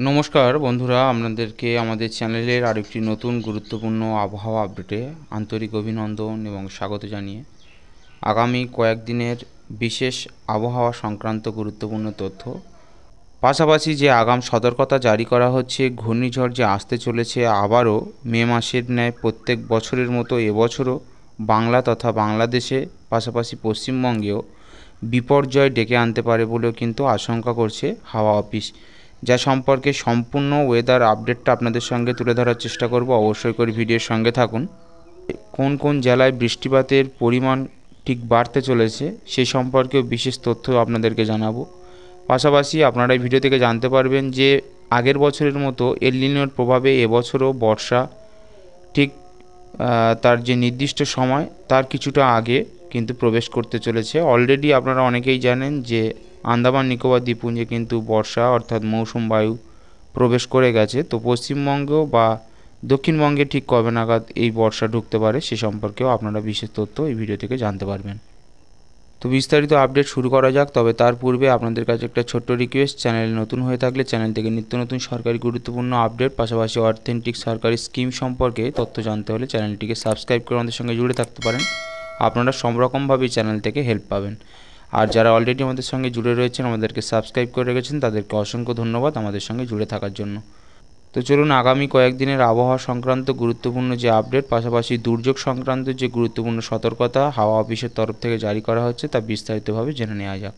নমস্কার বন্ধুরা, আপনাদেরকে আমাদের চ্যানেলের আরেকটি নতুন গুরুত্বপূর্ণ আবহাওয়া আপডেটে আন্তরিক অভিনন্দন এবং স্বাগত জানিয়ে আগামী কয়েকদিনের বিশেষ আবহাওয়া সংক্রান্ত গুরুত্বপূর্ণ তথ্য, পাশাপাশি যে আগাম সতর্কতা জারি করা হচ্ছে, ঘূর্ণিঝড় যে আসতে চলেছে আবারও মে মাসের ন্যায় প্রত্যেক বছরের মতো এবছরও বাংলা তথা বাংলাদেশে পাশাপাশি পশ্চিমবঙ্গেও বিপর্যয় ডেকে আনতে পারে বলেও কিন্তু আশঙ্কা করছে হাওয়া অফিস, যা সম্পর্কে সম্পূর্ণ ওয়েদার আপডেটটা আপনাদের সঙ্গে তুলে ধরার চেষ্টা করব। অবশ্যই করে ভিডিওর সঙ্গে থাকুন। কোন কোন জেলায় বৃষ্টিপাতের পরিমাণ ঠিক বাড়তে চলেছে সেই সম্পর্কেও বিশেষ তথ্য আপনাদেরকে জানাবো। পাশাপাশি আপনারা এই ভিডিও থেকে জানতে পারবেন যে আগের বছরের মতো এল নিনোর প্রভাবে এবছরও বর্ষা ঠিক তার যে নির্দিষ্ট সময় তার কিছুটা আগে কিন্তু প্রবেশ করতে চলেছে। অলরেডি আপনারা অনেকেই জানেন যে আন্দামান নিকোবর দ্বীপপুঞ্জে কিন্তু বর্ষা অর্থাৎ মৌসুম বায়ু প্রবেশ করে গেছে। তো পশ্চিমবঙ্গ বা দক্ষিণবঙ্গে ঠিক কবে নাগাদ এই বর্ষা ঢুকতে পারে সে সম্পর্কেও আপনারা বিশেষ তথ্য এই ভিডিও থেকে জানতে পারবেন। তো বিস্তারিত আপডেট শুরু করা যাক। তবে তার পূর্বে আপনাদের কাছে একটা ছোট্ট রিকোয়েস্ট, চ্যানেল নতুন হয়ে থাকলে চ্যানেল থেকে নিত্য নতুন সরকারি গুরুত্বপূর্ণ আপডেট পাশাপাশি অথেন্টিক সরকারি স্কিম সম্পর্কে তথ্য জানতে হলে চ্যানেলটিকে সাবস্ক্রাইব করে আমাদের সঙ্গে জুড়ে থাকতে পারেন। আপনারা সব রকমভাবেই চ্যানেল থেকে হেল্প পাবেন। আর যারা অলরেডি আমাদের সঙ্গে জুড়ে রয়েছেন, আমাদেরকে সাবস্ক্রাইব করে রেখেছেন, তাদেরকে অসংখ্য ধন্যবাদ আমাদের সঙ্গে জুড়ে থাকার জন্য। তো চলুন আগামী কয়েকদিনের আবহাওয়া সংক্রান্ত গুরুত্বপূর্ণ যে আপডেট পাশাপাশি দুর্যোগ সংক্রান্ত যে গুরুত্বপূর্ণ সতর্কতা হাওয়া অফিসের তরফ থেকে জারি করা হচ্ছে তা বিস্তারিতভাবে জেনে নেওয়া যাক।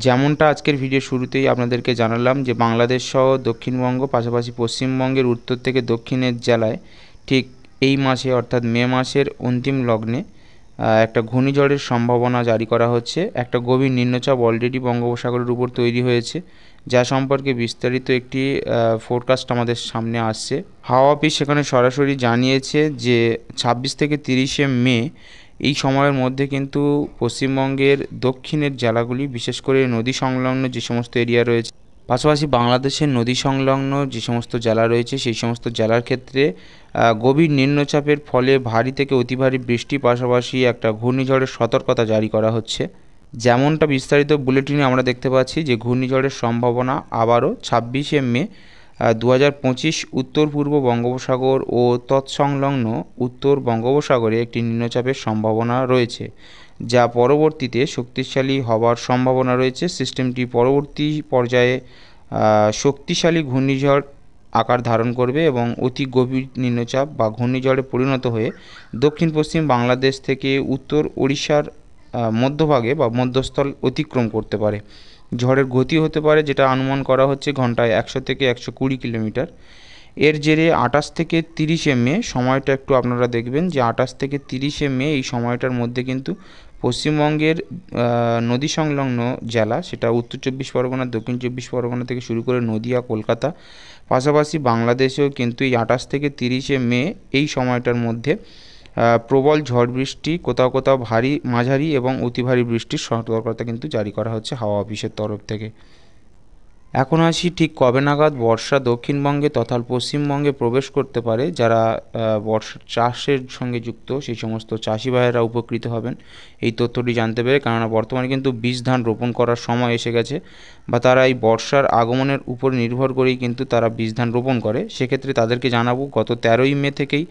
যেমনটা আজকের ভিডিও শুরুতেই আপনাদেরকে জানালাম যে বাংলাদেশ সহ দক্ষিণবঙ্গ পাশাপাশি পশ্চিমবঙ্গের উত্তর থেকে দক্ষিণের জেলায় ঠিক এই মাসে অর্থাৎ মে মাসের অন্তিম লগ্নে একটা ঘূর্ণিঝড়ের সম্ভাবনা জারি করা হচ্ছে। একটা গভীর নিম্নচাপ অলরেডি বঙ্গোপসাগরের উপর তৈরি হয়েছে, যা সম্পর্কে বিস্তারিত একটি ফোরকাস্ট আমাদের সামনে আসছে। হাওয়া অফিস সেখানে সরাসরি জানিয়েছে যে 26 থেকে 30শে মে এই সময়ের মধ্যে কিন্তু পশ্চিমবঙ্গের দক্ষিণের জেলাগুলি, বিশেষ করে নদী সংলগ্ন যে সমস্ত এরিয়া রয়েছে, পাশাপাশি বাংলাদেশের নদী সংলগ্ন যে সমস্ত জেলা রয়েছে সেই সমস্ত জেলার ক্ষেত্রে গভীর নিম্নচাপের ফলে ভারী থেকে অতি ভারী বৃষ্টি পাশাপাশি একটা ঘূর্ণিঝড়ের সতর্কতা জারি করা হচ্ছে। যেমনটা বিস্তারিত বুলেটিনে আমরা দেখতে পাচ্ছি যে ঘূর্ণিঝড়ের সম্ভাবনা আবারও 26শে মে 2025 উত্তর পূর্ব বঙ্গোপসাগর ও তৎসংলগ্ন উত্তর বঙ্গোপসাগরে একটি নিম্নচাপের সম্ভাবনা রয়েছে, যা পরবর্তীতে শক্তিশালী হওয়ার সম্ভাবনা রয়েছে। সিস্টেমটি পরবর্তী পর্যায়ে শক্তিশালী ঘূর্ণিঝড় আকার ধারণ করবে এবং অতি গভীর নিম্নচাপ বা ঘূর্ণিঝড়ে পরিণত হয়ে দক্ষিণ পশ্চিম বাংলাদেশ থেকে উত্তর ওড়িশার মধ্যভাগে বা মধ্যস্থল অতিক্রম করতে পারে। ঝড়ের গতি হতে পারে, যেটা অনুমান করা হচ্ছে ঘন্টায় 100 থেকে 120 কিলোমিটার। এর জেরে 28 থেকে 30শে মে সময়টা একটু আপনারা দেখবেন যে 28 থেকে 30শে মে এই সময়টার মধ্যে কিন্তু পশ্চিমবঙ্গের নদী সংলগ্ন জেলা, সেটা উত্তর 24 পরগনা, দক্ষিণ 24 পরগনা থেকে শুরু করে নদিয়া, কলকাতা, পাশাপাশি বাংলাদেশেও কিন্তু এই 28 থেকে 30শে মে এই সময়টার মধ্যে প্রবল ঝড় বৃষ্টি, কোথাও কোথাও ভারী, মাঝারি এবং অতি ভারী বৃষ্টির সতর্কতা কিন্তু জারি করা হচ্ছে হাওয়া অফিসের তরফ থেকে। এখন আসি ঠিক কবে নাগাদ বর্ষা দক্ষিণবঙ্গে তথা পশ্চিমবঙ্গে প্রবেশ করতে পারে। যারা বর্ষা চাষের সঙ্গে যুক্ত সেই সমস্ত চাষি ভাইয়েরা উপকৃত হবেন এই তথ্যটি জানতে পেরে, কেননা বর্তমানে কিন্তু বীজ ধান রোপণ করার সময় এসে গেছে বা তারা এই বর্ষার আগমনের উপর নির্ভর করেই কিন্তু তারা বীজ ধান রোপণ করে। সেক্ষেত্রে তাদেরকে জানাবো গত 13ই মে থেকেই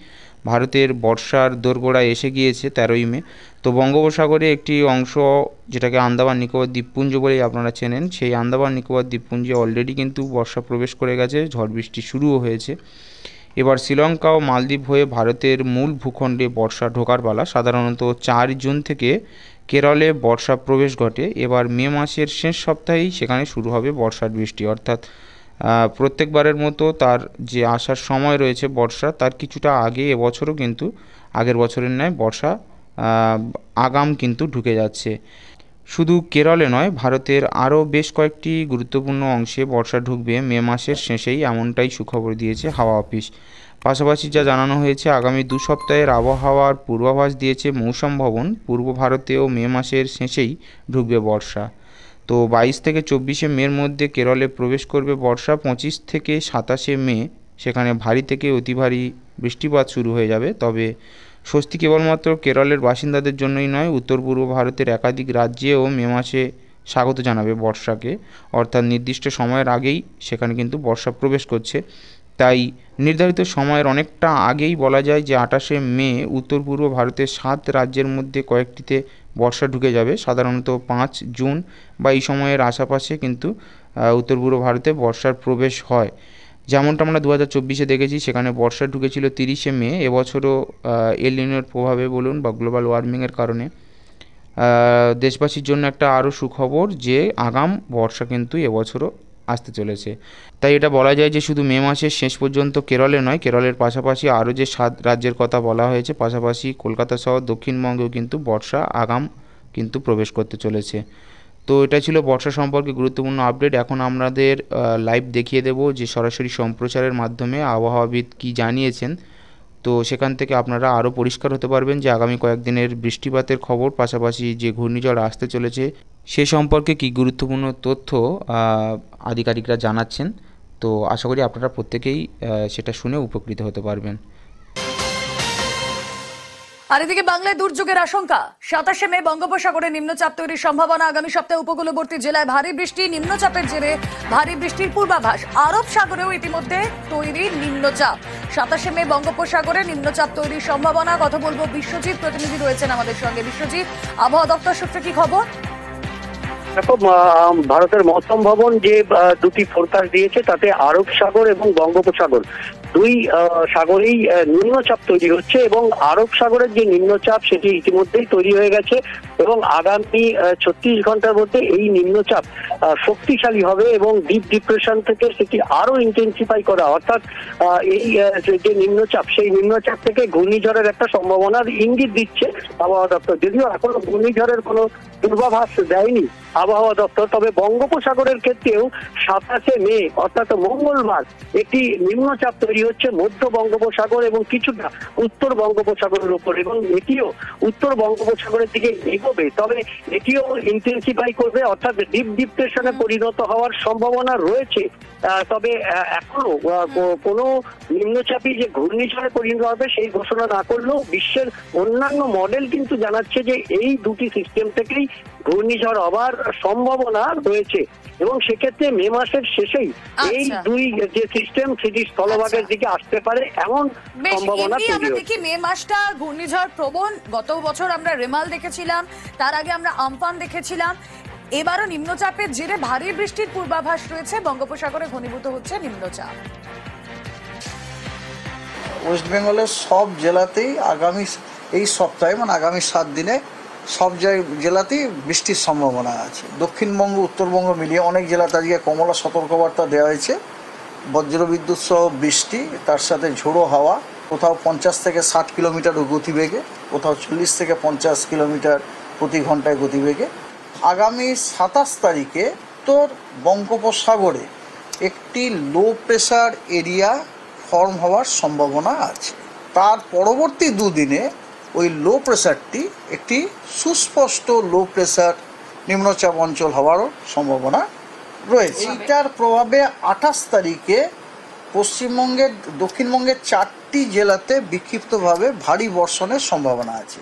ভারতের বর্ষার দোরগোড়ায় এসে গিয়েছে 13ই মে। তো বঙ্গোপসাগরে একটি অংশ, যেটাকে আন্দামান নিকোবর দ্বীপপুঞ্জ বলেই আপনারা চেনেন, সেই আন্দামান নিকোবর দ্বীপপুঞ্জে অলরেডি কিন্তু বর্ষা প্রবেশ করে গেছে, ঝড় বৃষ্টি শুরুও হয়েছে। এবার শ্রীলঙ্কা ও মালদ্বীপ হয়ে ভারতের মূল ভূখণ্ডে বর্ষা ঢোকার পালা। সাধারণত 4 জুন থেকে কেরলে বর্ষা প্রবেশ ঘটে। এবার মে মাসের শেষ সপ্তাহেই সেখানে শুরু হবে বর্ষার বৃষ্টি, অর্থাৎ প্রত্যেকবারের মতো তার যে আসার সময় রয়েছে বর্ষা, তার কিছুটা আগে এবছরও কিন্তু আগের বছরের ন্যায় বর্ষা আগাম কিন্তু ঢুকে যাচ্ছে। শুধু কেরলে নয়, ভারতের আরও বেশ কয়েকটি গুরুত্বপূর্ণ অংশে বর্ষা ঢুকবে মে মাসের শেষেই, এমনটাই সুখবর দিয়েছে হাওয়া অফিস। পাশাপাশি যা জানানো হয়েছে, আগামী 2 সপ্তাহের আবহাওয়ার পূর্বাভাস দিয়েছে মৌসুম ভবন। পূর্ব ভারতেও মে মাসের শেষেই ঢুকবে বর্ষা। তো 22 থেকে 24শে মের মধ্যে কেরলে প্রবেশ করবে বর্ষা। 25 থেকে 27শে মে সেখানে ভারী থেকে অতি ভারী বৃষ্টিপাত শুরু হয়ে যাবে। তবে স্বস্তি কেবলমাত্র কেরলের বাসিন্দাদের জন্যই নয়, উত্তর পূর্ব ভারতের একাধিক রাজ্যেও মে মাসে স্বাগত জানাবে বর্ষাকে, অর্থাৎ নির্দিষ্ট সময়ের আগেই সেখানে কিন্তু বর্ষা প্রবেশ করছে। তাই নির্ধারিত সময়ের অনেকটা আগেই বলা যায় যে 28শে মে উত্তর পূর্ব ভারতের 7 রাজ্যের মধ্যে কয়েকটিতে বর্ষা ঢুকে যাবে। সাধারণত 5 জুন বা এই সময়ের আশেপাশে কিন্তু উত্তর পূর্ব ভারতে বর্ষার প্রবেশ হয়। যেমনটা আমরা 2024-এ দেখেছি, সেখানে বর্ষা ঢুকেছিল 30শে মে। এবছরও এল নিনোর প্রভাবে বলুন বা গ্লোবাল ওয়ার্মিংয়ের কারণে দেশবাসীর জন্য একটা আরও সুখবর যে আগাম বর্ষা কিন্তু এবছরও আসতে চলেছে। তাই এটা বলা যায় যে শুধু মে মাসের শেষ পর্যন্ত কেরলে নয়, কেরলের পাশাপাশি আরও যে 7 রাজ্যের কথা বলা হয়েছে, পাশাপাশি কলকাতা সহ দক্ষিণবঙ্গেও কিন্তু বর্ষা আগাম কিন্তু প্রবেশ করতে চলেছে। তো এটা ছিল বর্ষা সম্পর্কে গুরুত্বপূর্ণ আপডেট। এখন আপনাদের লাইভ দেখিয়ে দেব যে সরাসরি সম্প্রচারের মাধ্যমে আবহাওয়াবিদ কী জানিয়েছেন। তো সেখান থেকে আপনারা আরও পরিষ্কার হতে পারবেন যে আগামী কয়েকদিনের বৃষ্টিপাতের খবর, পাশাপাশি যে ঘূর্ণিঝড় আসতে চলেছে সে সম্পর্কে কী গুরুত্বপূর্ণ তথ্য আধিকারিকরা জানাচ্ছেন। তো আশা করি আপনারা প্রত্যেকেই সেটা শুনে উপকৃত হতে পারবেন। আর এদিকে বাংলায় দুর্যোগের আশঙ্কা। 27শে মে বঙ্গোপসাগরে নিম্নচাপ তৈরির সম্ভাবনা। আগামী সপ্তাহে উপকূলবর্তী জেলায় ভারী বৃষ্টি, নিম্নচাপের জেরে ভারী বৃষ্টির পূর্বাভাস। আরব সাগরেও ইতিমধ্যে তৈরি নিম্নচাপ। 27শে মে বঙ্গোপসাগরে নিম্নচাপ তৈরির সম্ভাবনা। কথা বলবো বিশ্বজিৎ, প্রতিনিধি রয়েছেন আমাদের সঙ্গে। বিশ্বজিৎ, আবহাওয়া দপ্তর সূত্রে কি খবর? দেখো, ভারতের মৌসুম ভবন যে দুটি ফোরকাস্ট দিয়েছে তাতে আরব সাগর এবং বঙ্গোপসাগর দুই সাগরেই নিম্নচাপ তৈরি হচ্ছে এবং আরব সাগরের যে নিম্নচাপ সেটি ইতিমধ্যেই তৈরি হয়ে গেছে এবং আগামী 36 ঘন্টার মধ্যে এই নিম্নচাপ শক্তিশালী হবে এবং ডিপ ডিপ্রেশন থেকে সেটি আরো ইন্টেন্সিফাই করা, অর্থাৎ এই যে নিম্নচাপ সেই নিম্নচাপ থেকে ঘূর্ণিঝড়ের একটা সম্ভাবনার ইঙ্গিত দিচ্ছে আবহাওয়া দপ্তর। যদিও এখনো ঘূর্ণিঝড়ের কোনো পূর্বাভাস দেয়নি আবহাওয়া দপ্তর, তবে বঙ্গোপসাগরের ক্ষেত্রেও 27শে মে অর্থাৎ মঙ্গলবার একটি নিম্নচাপ তৈরি হচ্ছে মধ্য বঙ্গোপসাগর এবং কিছুটা উত্তর বঙ্গোপসাগরের উপর, এবং এটিও উত্তর বঙ্গোপসাগরের দিকে এগোবে। তবে এটিও ইন্টেন্সিফাই করবে, অর্থাৎ ডিপ ডিপ্রেশনে পরিণত হওয়ার সম্ভাবনা রয়েছে। তবে এখনো কোনো নিম্নচাপই যে ঘূর্ণিঝড়ে পরিণত হবে সেই ঘোষণা না করলেও বিশ্বের অন্যান্য মডেল কিন্তু জানাচ্ছে যে এই দুটি সিস্টেম থেকেই ঘূর্ণিঝড় হবার সম্ভাবনা রয়েছে এবং সেক্ষেত্রে মে মাসের শেষেই এই দুই যে সিস্টেম সেটি স্থলভাগের দিকে আসতে পারে এমন সম্ভাবনা তৈরি হচ্ছে। দেখি মে মাসটা ঘূর্ণিঝড় প্রবণ। গত বছর আমরা রেমাল দেখেছিলাম, তার আগে আমরা আমফান দেখেছিলাম। এবারও নিম্নচাপের জেরে ভারী বৃষ্টির পূর্বাভাস রয়েছে, বঙ্গোপসাগরে ঘনীভূত হচ্ছে নিম্নচাপ। ওয়েস্ট বেঙ্গলের সব জেলাতেই আগামী এই সপ্তাহে মানে আগামী 7 দিনে সব জেলাতেই বৃষ্টির সম্ভাবনা আছে। দক্ষিণবঙ্গ উত্তরবঙ্গ মিলিয়ে অনেক জেলাতে আজকে কমলা সতর্কবার্তা দেওয়া হয়েছে। বজ্রবিদ্যুৎ সহ বৃষ্টি, তার সাথে ঝোড়ো হাওয়া, কোথাও 50 থেকে 60 কিলোমিটার গতিবেগে, কোথাও 40 থেকে 50 কিলোমিটার প্রতি ঘন্টায় গতিবেগে। আগামী 27 তারিখে উত্তর বঙ্গোপসাগরে একটি লো প্রেশার এরিয়া ফর্ম হওয়ার সম্ভাবনা আছে। তার পরবর্তী দুদিনে ওই লো প্রেশারটি একটি সুস্পষ্ট লো প্রেশার নিম্নচাপ অঞ্চল হওয়ারও সম্ভাবনা রয়েছে। এইটার প্রভাবে 28 তারিখে দক্ষিণবঙ্গের 4টি জেলাতে বিক্ষিপ্তভাবে ভারী বর্ষণের সম্ভাবনা আছে।